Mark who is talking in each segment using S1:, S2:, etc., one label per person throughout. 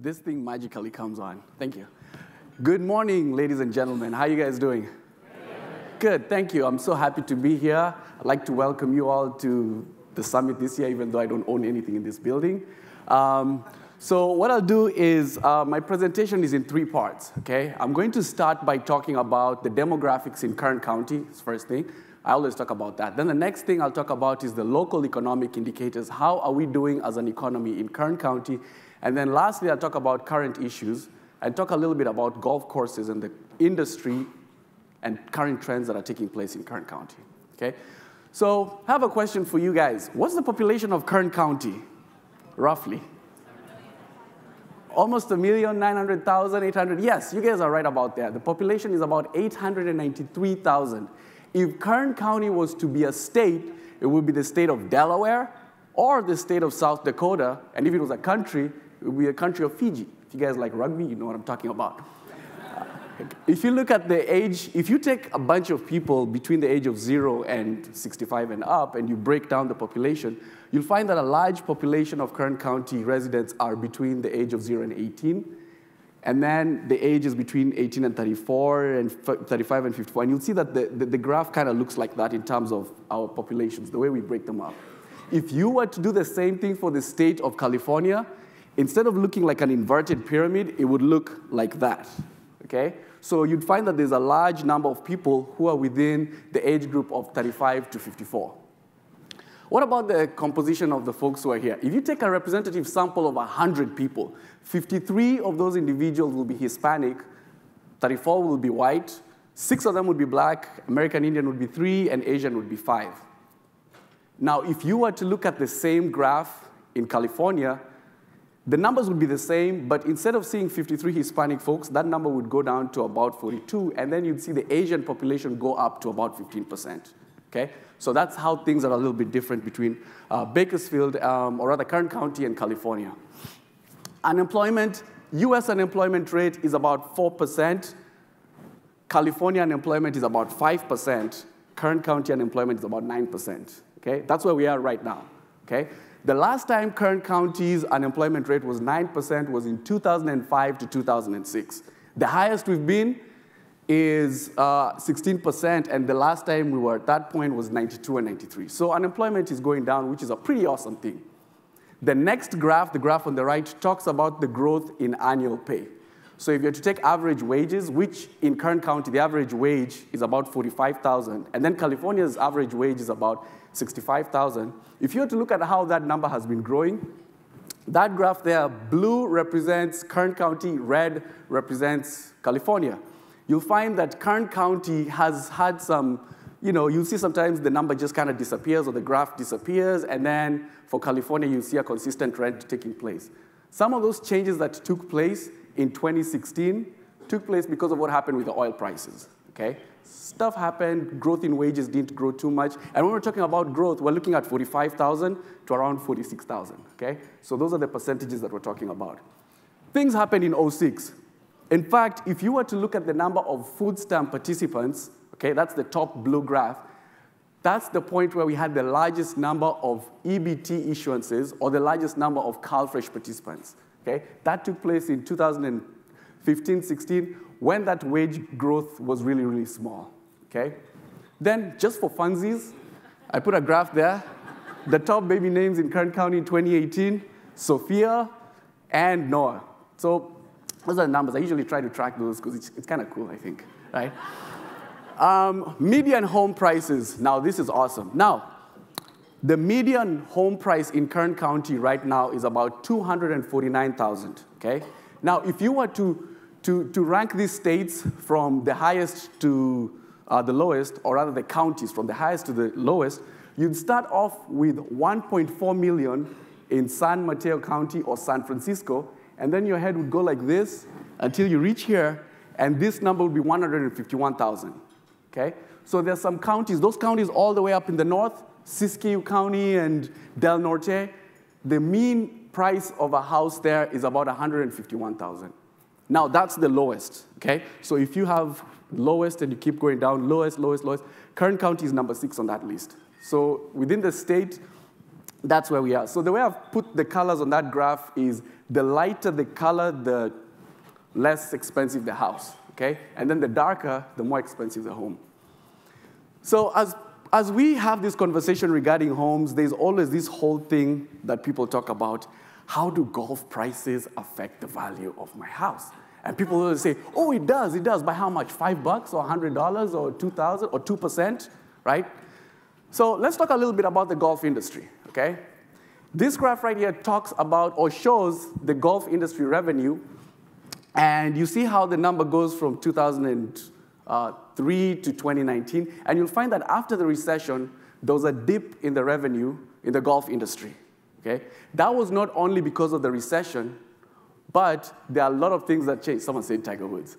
S1: this thing magically comes on. Thank you. Good morning, ladies and gentlemen. How are you guys doing? Good, thank you. I'm so happy to be here. I'd like to welcome you all to the summit this year, even though I don't own anything in this building. So what I'll do is, my presentation is in 3 parts, okay? I'm going to start by talking about the demographics in Kern County, that's the first thing. I always talk about that. Then the next thing I'll talk about is the local economic indicators. How are we doing as an economy in Kern County? And then lastly, I'll talk about current issues and talk a little bit about golf courses and the industry and current trends that are taking place in Kern County, okay? So I have a question for you guys. What's the population of Kern County, roughly? Almost 1,900,000, 800. Yes, you guys are right about that. The population is about 893,000. If Kern County was to be a state, it would be the state of Delaware or the state of South Dakota. And if it was a country, it would be a country of Fiji. If you guys like rugby, you know what I'm talking about. If you look at the age, if you take a bunch of people between the age of 0 and 65 and up, and you break down the population, you'll find that a large population of Kern County residents are between the age of 0 and 18. And then the age is between 18 and 34, and 35 and 54. And you'll see that the graph kind of looks like that in terms of our populations, the way we break them up. If you were to do the same thing for the state of California, instead of looking like an inverted pyramid, it would look like that, okay? So you'd find that there's a large number of people who are within the age group of 35 to 54. What about the composition of the folks who are here? If you take a representative sample of 100 people, 53 of those individuals will be Hispanic, 34 will be white, 6 of them would be black, American Indian would be 3, and Asian would be 5. Now, if you were to look at the same graph in California, the numbers would be the same, but instead of seeing 53 Hispanic folks, that number would go down to about 42, and then you'd see the Asian population go up to about 15%, okay? So that's how things are a little bit different between Bakersfield, or rather Kern County and California. Unemployment, US unemployment rate is about 4%. California unemployment is about 5%. Kern County unemployment is about 9%, okay? That's where we are right now, okay? The last time Kern County's unemployment rate was 9% was in 2005 to 2006. The highest we've been is 16%, and the last time we were at that point was 92 and 93. So unemployment is going down, which is a pretty awesome thing. The next graph, the graph on the right, talks about the growth in annual pay. So if you're to take average wages, which in Kern County, the average wage is about $45,000, and then California's average wage is about $65,000. If you were to look at how that number has been growing, that graph there, blue represents Kern County, red represents California. You'll find that Kern County has had some, you'll see sometimes the number just kind of disappears or the graph disappears, and then for California, you see a consistent trend taking place. Some of those changes that took place in 2016 took place because of what happened with the oil prices, okay? Stuff happened, growth in wages didn't grow too much, and when we're talking about growth, we're looking at 45,000 to around 46,000, okay? So those are the percentages that we're talking about. Things happened in 2006. In fact, if you were to look at the number of food stamp participants, okay, that's the top blue graph, that's the point where we had the largest number of EBT issuances or the largest number of CalFresh participants, okay? That took place in 2015-16 when that wage growth was really, really small, okay? Then, just for funsies, I put a graph there. The top baby names in Kern County in 2018, Sophia and Noah. So those are the numbers. I usually try to track those because it's kind of cool, I think, right? Median home prices. Now, this is awesome. Now, the median home price in Kern County right now is about $249,000, okay? Now, if you were to rank these states from the highest to the lowest, or rather the counties from the highest to the lowest, you'd start off with 1.4 million in San Mateo County or San Francisco, and then your head would go like this until you reach here, and this number would be 151,000, okay? So there's some counties, those counties all the way up in the north, Siskiyou County and Del Norte, the mean price of a house there is about 151,000. Now, that's the lowest, okay? So if you have lowest and you keep going down, lowest, lowest, lowest, Kern County is number 6 on that list. So within the state, that's where we are. So the way I've put the colors on that graph is the lighter the color, the less expensive the house, okay? And then the darker, the more expensive the home. So as we have this conversation regarding homes, there's always this whole thing that people talk about. How do golf prices affect the value of my house? And people will say, oh, it does. By how much? $5 or $100 or $2,000 or 2%, right? So let's talk a little bit about the golf industry, okay? This graph right here talks about or shows the golf industry revenue. And you see how the number goes from 2003 to 2019. And you'll find that after the recession, there was a dip in the revenue in the golf industry, okay? That was not only because of the recession, but there are a lot of things that changed. Someone said Tiger Woods,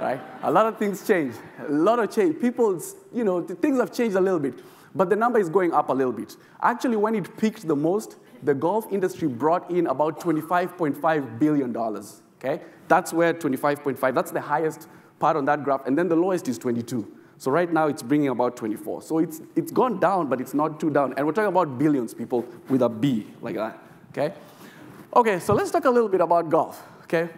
S1: right? A lot of things changed, a lot of change. People, things have changed a little bit, but the number is going up a little bit. Actually, when it peaked the most, the golf industry brought in about $25.5 billion, okay? That's where 25.5, that's the highest part on that graph, and then the lowest is 22. So right now, it's bringing about 24. So it's gone down, but it's not too down. And we're talking about billions, people, with a B, like that, okay? Okay, so let's talk a little bit about golf, okay?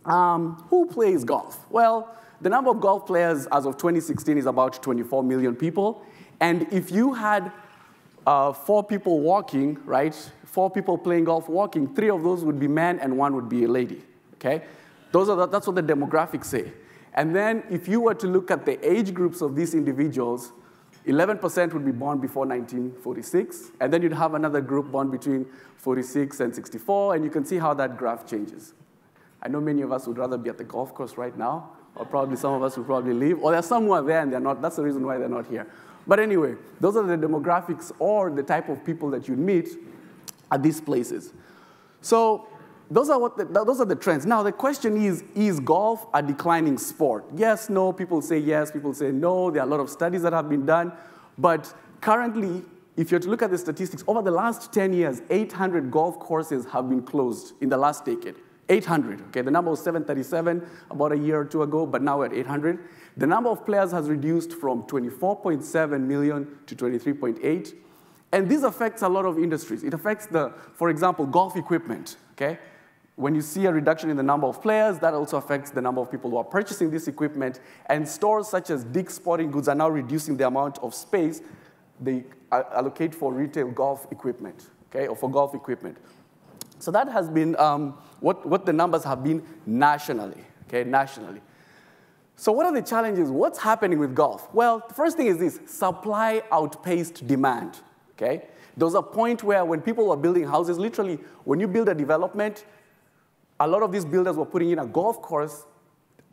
S1: Who plays golf? Well, the number of golf players as of 2016 is about 24 million people. And if you had 4 people walking, right, 4 people playing golf walking, 3 of those would be men and 1 would be a lady, okay? That's what the demographics say. And then if you were to look at the age groups of these individuals, 11% would be born before 1946, and then you'd have another group born between 46 and 64, and you can see how that graph changes. I know many of us would rather be at the golf course right now, or probably some of us would probably leave, or there's some who are there and they're not. That's the reason why they're not here. But anyway, those are the demographics or the type of people that you meet at these places. So those are the trends. Now, the question is golf a declining sport? Yes, no, people say yes, people say no. There are a lot of studies that have been done. But currently, if you're to look at the statistics, over the last 10 years, 800 golf courses have been closed in the last decade. 800, okay? The number was 737 about a year or two ago, but now we're at 800. The number of players has reduced from 24.7 million to 23.8. And this affects a lot of industries. It affects for example, golf equipment, okay? When you see a reduction in the number of players, that also affects the number of people who are purchasing this equipment. And stores such as Dick's Sporting Goods are now reducing the amount of space they allocate for retail golf equipment, okay, or for golf equipment. So that has been what the numbers have been nationally, okay, nationally. So what are the challenges? What's happening with golf? Well, the first thing is this: supply outpaced demand, okay? There was a point where when people were building houses, literally, when you build a development, a lot of these builders were putting in a golf course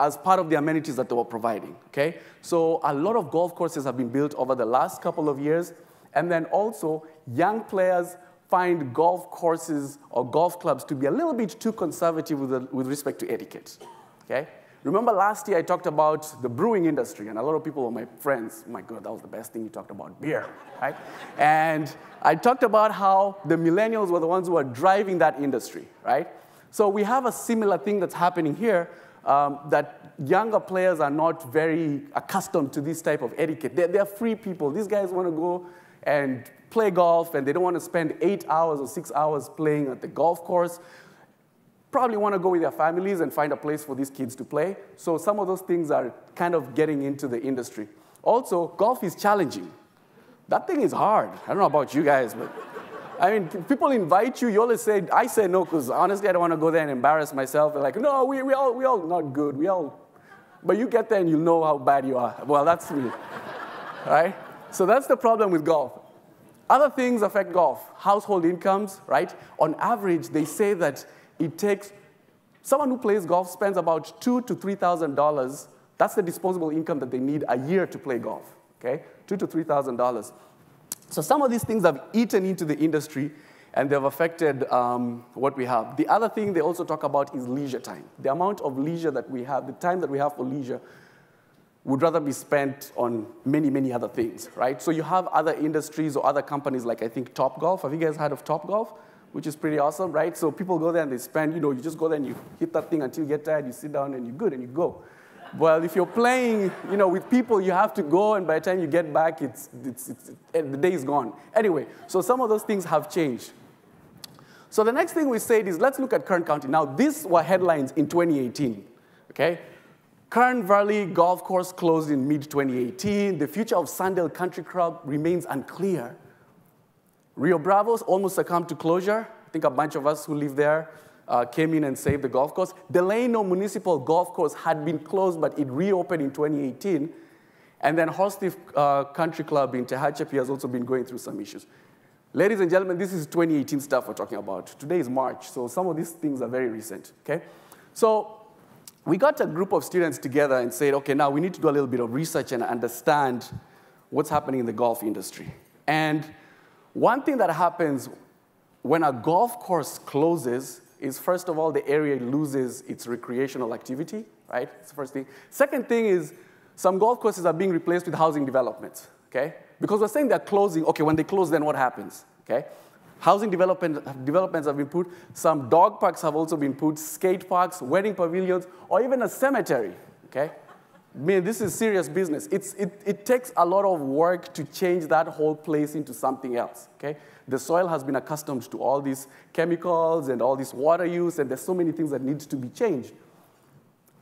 S1: as part of the amenities that they were providing, okay? So a lot of golf courses have been built over the last couple of years. And then also, young players find golf courses or golf clubs to be a little bit too conservative with respect to etiquette, okay? Remember last year I talked about the brewing industry, and a lot of people were my friends. Oh my God, that was the best thing you talked about, beer, right? And I talked about how the millennials were the ones who were driving that industry, right? So we have a similar thing that's happening here, that younger players are not very accustomed to this type of etiquette. They're free people. These guys want to go and play golf, and they don't want to spend 8 hours or 6 hours playing at the golf course. Probably want to go with their families and find a place for these kids to play. So some of those things are kind of getting into the industry. Also, golf is challenging. That thing is hard. I don't know about you guys, but I mean, people invite you. You always say, I say no, because honestly, I don't want to go there and embarrass myself. They're like, no, we all not good. But you get there and you know how bad you are. Well, that's me, right? So that's the problem with golf. Other things affect golf. Household incomes, right? On average, they say that it takes, someone who plays golf spends about $2,000 to $3,000. That's the disposable income that they need a year to play golf, okay? $2,000 to $3,000. So some of these things have eaten into the industry, and they've affected what we have. The other thing they also talk about is leisure time. The amount of leisure that we have, the time that we have for leisure, would rather be spent on many, many other things, right? So you have other industries or other companies like, I think, Topgolf. Have you guys heard of Topgolf? Which is pretty awesome, right? So people go there and they spend, you just go there and you hit that thing until you get tired, you sit down and you're good and you go. Well, if you're playing, with people, you have to go, and by the time you get back, the day is gone. Anyway, so some of those things have changed. So the next thing we said is, let's look at Kern County. Now, these were headlines in 2018, okay? Kern Valley Golf Course closed in mid-2018. The future of Sandale Country Club remains unclear. Rio Bravos almost succumbed to closure. I think a bunch of us who live there came in and saved the golf course. Delano Municipal Golf Course had been closed, but it reopened in 2018. And then Horsethief Country Club in Tehachapi has also been going through some issues. Ladies and gentlemen, this is 2018 stuff we're talking about. Today is March, so some of these things are very recent, okay? So we got a group of students together and said, okay, now we need to do a little bit of research and understand what's happening in the golf industry. And one thing that happens when a golf course closes is, first of all, the area loses its recreational activity, right? That's the first thing. Second thing is some golf courses are being replaced with housing developments, okay? Because we're saying they're closing. Okay, when they close, then what happens, okay? Housing developments have been put. Some dog parks have also been put, skate parks, wedding pavilions, or even a cemetery, okay? I mean, this is serious business. It takes a lot of work to change that whole place into something else, okay? The soil has been accustomed to all these chemicals and all this water use, and there's so many things that need to be changed.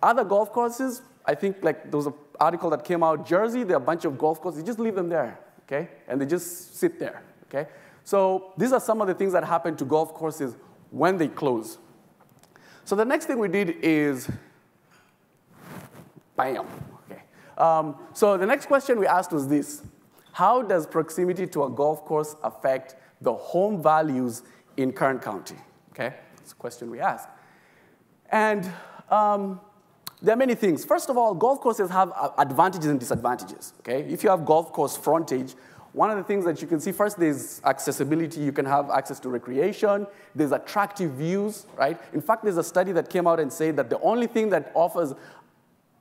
S1: Other golf courses, I think, like there was an article that came out, Jersey, there are a bunch of golf courses, you just leave them there, okay? And they just sit there, okay? So these are some of the things that happen to golf courses when they close. So the next thing we did is, bam, okay. So the next question we asked was this: how does proximity to a golf course affect the home values in Kern County? Okay, that's a question we asked. And there are many things. First of all, golf courses have advantages and disadvantages, okay? If you have golf course frontage, one of the things that you can see, first, there's accessibility. You can have access to recreation. There's attractive views, right? In fact, there's a study that came out and said that the only thing that offers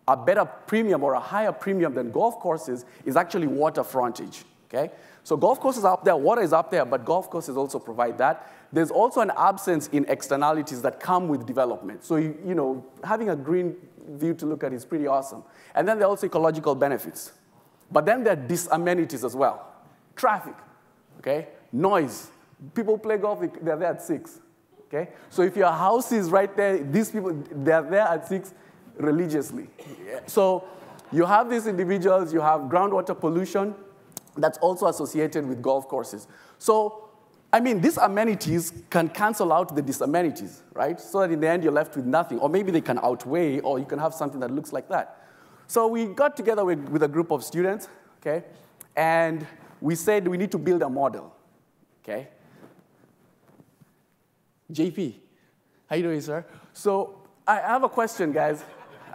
S1: a better premium or a higher premium than golf courses is actually water frontage, okay? So golf courses are up there, water is up there, but golf courses also provide that. There's also an absence in externalities that come with development. So, having a green view to look at is pretty awesome. And then there are also ecological benefits. But then there are disamenities as well. Traffic, okay? Noise. People play golf, they're there at 6, okay? So if your house is right there, these people, they're there at 6 religiously. So you have these individuals, you have groundwater pollution that's also associated with golf courses. So, I mean, these amenities can cancel out the disamenities, right? So that in the end, you're left with nothing. Or maybe they can outweigh, or you can have something that looks like that. So we got together with a group of students, okay? And we said we need to build a model, okay? JP, how you doing, sir? So I have a question, guys.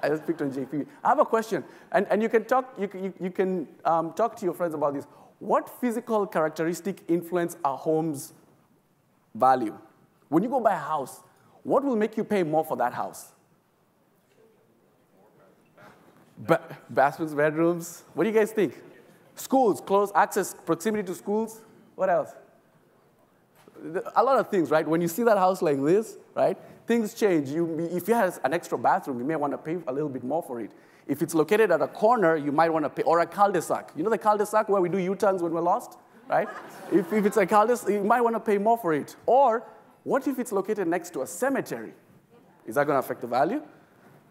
S1: I just picked on JP. I have a question, and you can talk. You can talk to your friends about this. What physical characteristic influence a home's value? When you go buy a house, what will make you pay more for that house? Bathrooms, bedrooms. What do you guys think? Schools, close access, proximity to schools. What else? A lot of things, right? When you see that house like this, right, things change. If it has an extra bathroom, you may want to pay a little bit more for it. If it's located at a corner, you might want to pay, or a cul-de-sac. You know the cul-de-sac where we do U-turns when we're lost, right? If it's a cul-de-sac, you might want to pay more for it. Or what if it's located next to a cemetery? Is that going to affect the value?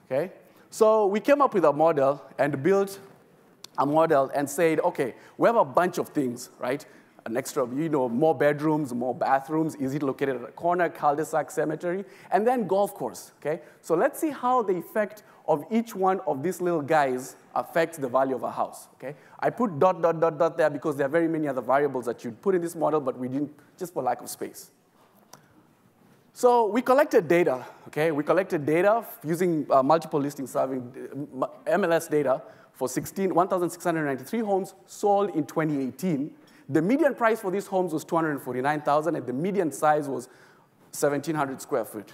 S1: Okay. So we came up with a model and built a model and said, okay, we have a bunch of things, right? An extra, more bedrooms, more bathrooms. Is it located at a corner, cul-de-sac, cemetery? And then golf course, okay? So let's see how the effect of each one of these little guys affects the value of a house, okay? I put ... there because there are very many other variables that you'd put in this model, but we didn't, just for lack of space. So we collected data, okay? We collected data using multiple listing serving MLS data for 1,693 homes sold in 2018. The median price for these homes was $249,000, and the median size was 1,700 square feet.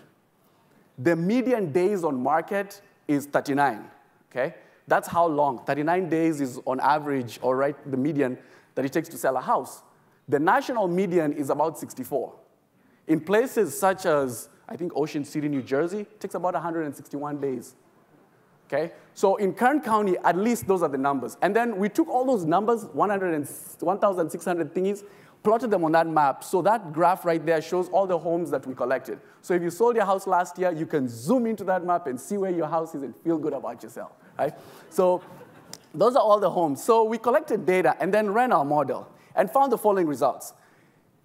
S1: The median days on market is 39, okay? That's how long. 39 days is on average, or right, the median that it takes to sell a house. The national median is about 64. In places such as, I think, Ocean City, New Jersey, it takes about 161 days. Okay? So in Kern County, at least those are the numbers. And then we took all those numbers, 1,600 thingies, plotted them on that map. So that graph right there shows all the homes that we collected. So if you sold your house last year, you can zoom into that map and see where your house is and feel good about yourself, right? So those are all the homes. So we collected data and then ran our model and found the following results.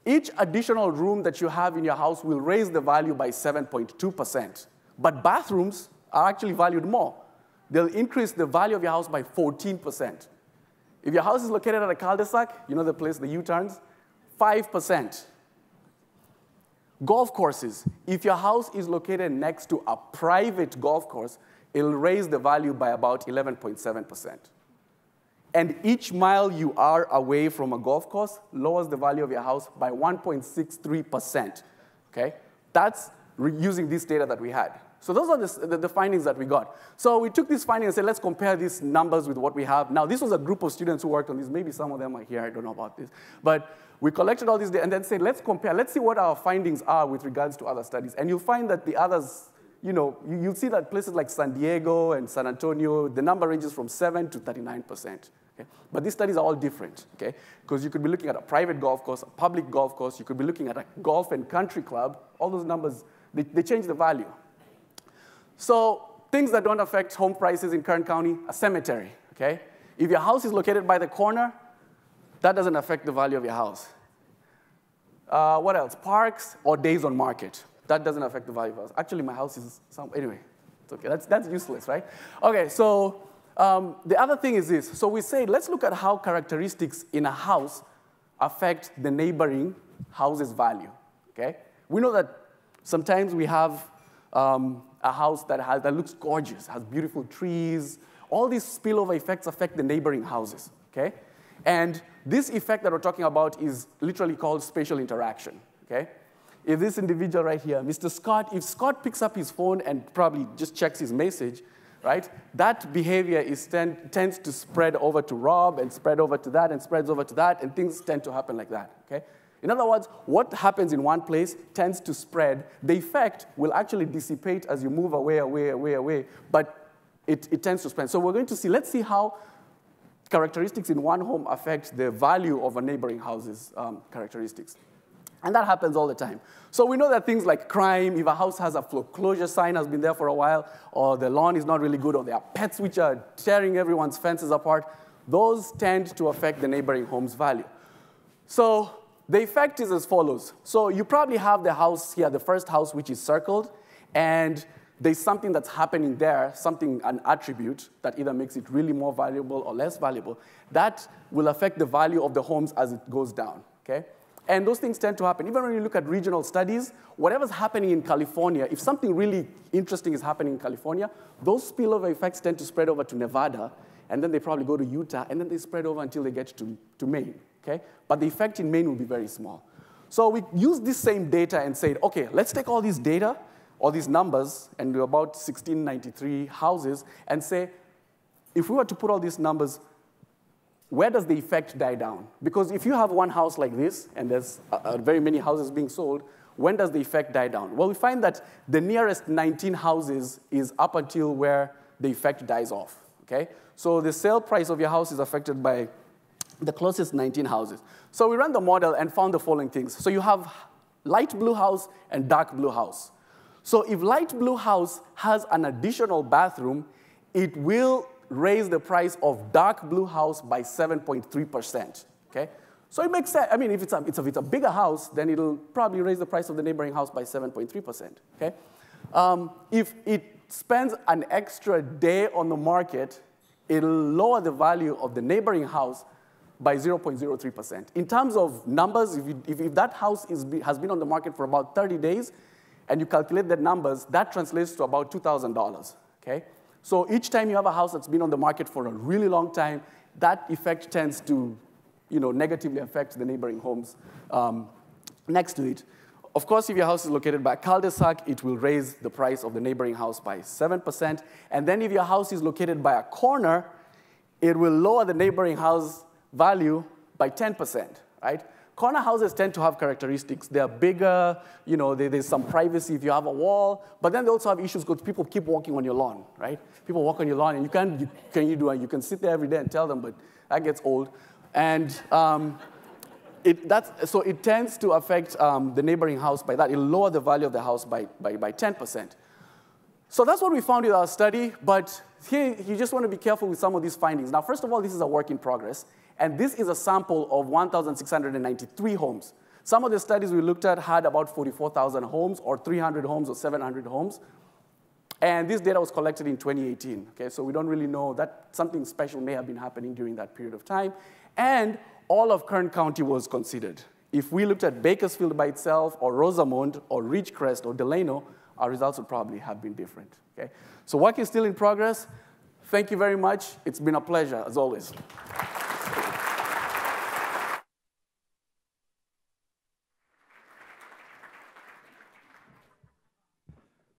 S1: Each additional room that you have in your house will raise the value by 7.2%. But bathrooms are actually valued more. They'll increase the value of your house by 14%. If your house is located at a cul-de-sac, you know the place, the U-turns, 5%. Golf courses. If your house is located next to a private golf course, it'll raise the value by about 11.7%. And each mile you are away from a golf course lowers the value of your house by 1.63%. Okay? That's using this data that we had. So those are the findings that we got. So we took these findings and said, let's compare these numbers with what we have. Now, this was a group of students who worked on this. Maybe some of them are here. I don't know about this. But we collected all these data and then said, let's compare. Let's see what our findings are with regards to other studies. And you'll find that the others, you know, you'll see that places like San Diego and San Antonio, the number ranges from 7 to 39%. Okay? But these studies are all different, okay? Because you could be looking at a private golf course, a public golf course. You could be looking at a golf and country club. All those numbers, they change the value. So things that don't affect home prices in Kern County, a cemetery, okay? If your house is located by the corner, that doesn't affect the value of your house. What else? Parks or days on market. That doesn't affect the value of your house. Actually, my house is anyway, it's okay. That's useless, right? Okay, so the other thing is this. So we say, let's look at how characteristics in a house affect the neighboring house's value, okay? We know that sometimes we have a house that looks gorgeous, has beautiful trees. All these spillover effects affect the neighboring houses, okay? And this effect that we're talking about is literally called spatial interaction, okay? If this individual right here, Mr. Scott, if Scott picks up his phone and probably just checks his message, right, that behavior tends to spread over to Rob and spread over to that and spreads over to that, and things tend to happen like that, okay? In other words, what happens in one place tends to spread. The effect will actually dissipate as you move away, but it tends to spread. So we're going to see, let's see how characteristics in one home affect the value of a neighboring house's characteristics. And that happens all the time. So we know that things like crime, if a house has a foreclosure sign, has been there for a while, or the lawn is not really good, or there are pets which are tearing everyone's fences apart, those tend to affect the neighboring home's value. So the effect is as follows. So you probably have the house here, the first house, which is circled, and there's something that's happening there, an attribute that either makes it really more valuable or less valuable. That will affect the value of the homes as it goes down, okay? And those things tend to happen. Even when you look at regional studies, whatever's happening in California, if something really interesting is happening in California, those spillover effects tend to spread over to Nevada, and then they probably go to Utah, and then they spread over until they get to Maine, okay? But the effect in Maine will be very small. So we used this same data and said, okay, let's take all these data, all these numbers, and do about 1,693 houses, and say, if we were to put all these numbers, where does the effect die down? Because if you have one house like this, and there's very many houses being sold, when does the effect die down? Well, we find that the nearest 19 houses is up until where the effect dies off, okay? So the sale price of your house is affected by the closest 19 houses. So we ran the model and found the following things. So you have light blue house and dark blue house. So if light blue house has an additional bathroom, it will raise the price of dark blue house by 7.3%, okay? So it makes sense. I mean, if it's a bigger house, then it'll probably raise the price of the neighboring house by 7.3%, okay? If it spends an extra day on the market, it'll lower the value of the neighboring house by 0.03%. In terms of numbers, if that house has been on the market for about 30 days, and you calculate the numbers, that translates to about $2,000, okay? So each time you have a house that's been on the market for a really long time, that effect tends to, negatively affect the neighboring homes next to it. Of course, if your house is located by a cul-de-sac, it will raise the price of the neighboring house by 7%. And then if your house is located by a corner, it will lower the neighboring house value by 10%, right? corner houses tend to have characteristics. They're bigger, you know, there's some privacy if you have a wall, but then they also have issues because people keep walking on your lawn, right? People walk on your lawn, and you can sit there every day and tell them, but that gets old. And so it tends to affect the neighboring house by that. It'll lower the value of the house by 10%. So that's what we found with our study, but here you just want to be careful with some of these findings. Now, first of all, this is a work in progress, and this is a sample of 1,693 homes. Some of the studies we looked at had about 44,000 homes, or 300 homes, or 700 homes. And this data was collected in 2018, okay? So we don't really know that something special may have been happening during that period of time. And all of Kern County was considered. If we looked at Bakersfield by itself, or Rosamond, or Ridgecrest, or Delano, our results would probably have been different, okay? So work is still in progress. Thank you very much. It's been a pleasure, as always.